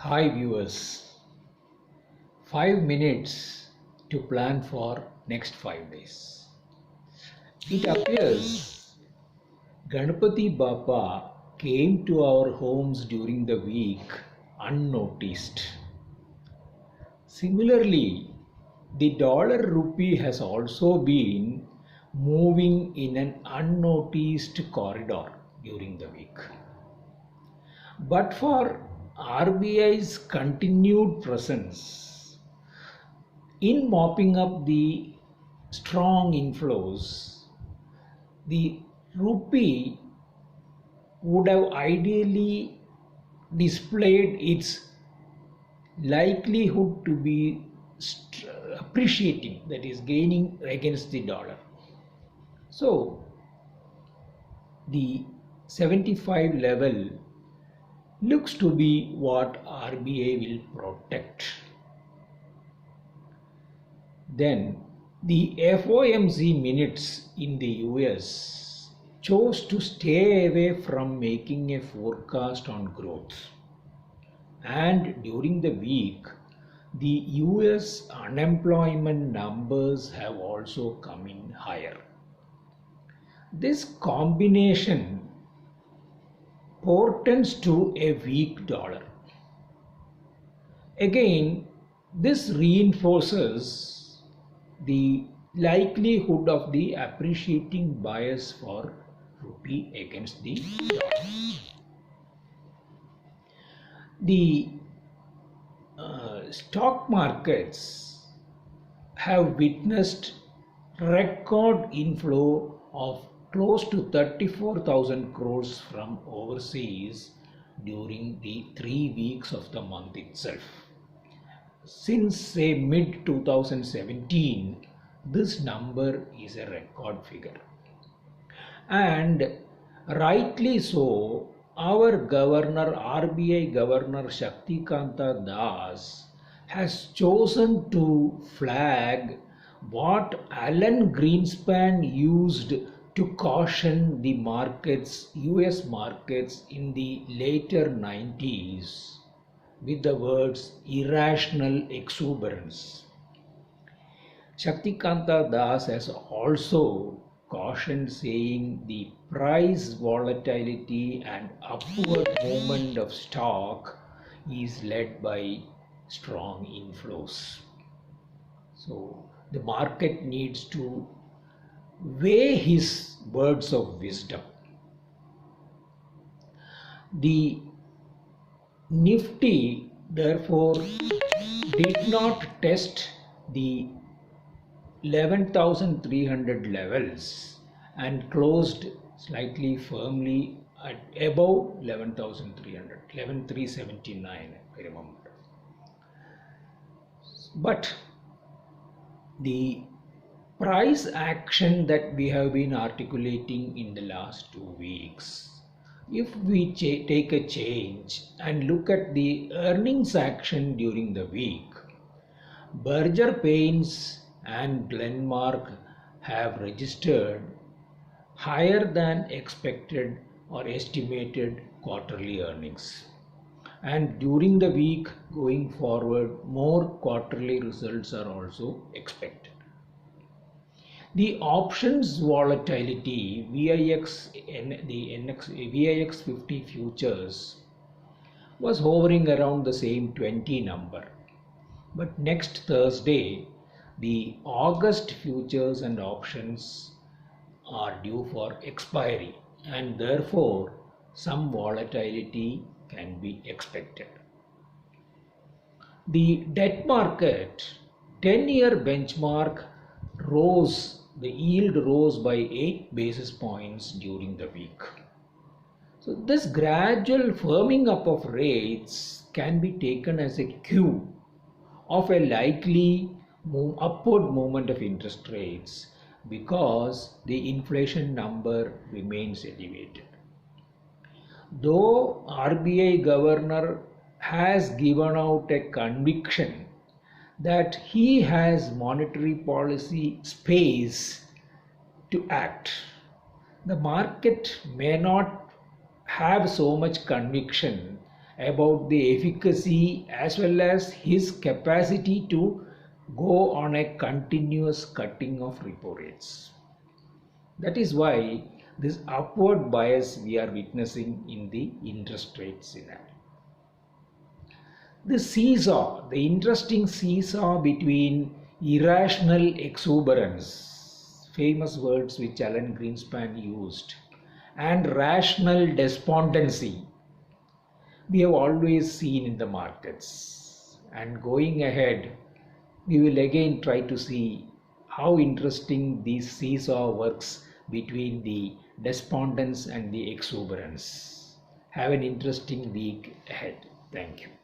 Hi viewers, 5 minutes to plan for next 5 days. It appears Ganpati Bappa came to our homes during the week unnoticed. Similarly, the dollar rupee has also been moving in an unnoticed corridor during the week. But for RBI's continued presence in mopping up the strong inflows, the rupee would have ideally displayed its likelihood to be appreciating, that is, gaining against the dollar. So, the 75 level looks to be what RBI will protect. Then the FOMC minutes in the US chose to stay away from making a forecast on growth. And during the week, the US unemployment numbers have also come in higher. This combination portends to a weak dollar. Again, this reinforces the likelihood of the appreciating bias for rupee against the dollar. The stock markets have witnessed record inflow of close to 34,000 crores from overseas during the 3 weeks of the month itself. Since say mid 2017, this number is a record figure. And rightly so, our governor, RBI Governor Shaktikanta Das, has chosen to flag what Alan Greenspan used to caution the markets, US markets in the later 90s with the words irrational exuberance. Shaktikanta Das has also cautioned, saying the price volatility and upward movement of stock is led by strong inflows. So the market needs to weigh his words of wisdom. The Nifty therefore did not test the 11,300 levels and closed slightly firmly at above 11,300, 11,379 I remember. But the price action that we have been articulating in the last 2 weeks, if we take a change and look at the earnings action during the week, Berger Paints and Glenmark have registered higher than expected or estimated quarterly earnings. And during the week going forward, more quarterly results are also expected. The options volatility, VIX 50 futures was hovering around the same 20 number. But next Thursday, the August futures and options are due for expiry, and therefore some volatility can be expected. The debt market 10-year benchmark rose, the yield rose by 8 basis points during the week. So this gradual firming up of rates can be taken as a cue of a likely upward movement of interest rates because the inflation number remains elevated. Though RBI governor has given out a conviction that he has monetary policy space to act, the market may not have so much conviction about the efficacy as well as his capacity to go on a continuous cutting of repo rates. That is why this upward bias we are witnessing in the interest rate scenario. The seesaw, the interesting seesaw between irrational exuberance, famous words which Alan Greenspan used, and rational despondency, we have always seen in the markets. And going ahead, we will again try to see how interesting this seesaw works between the despondence and the exuberance. Have an interesting week ahead. Thank you.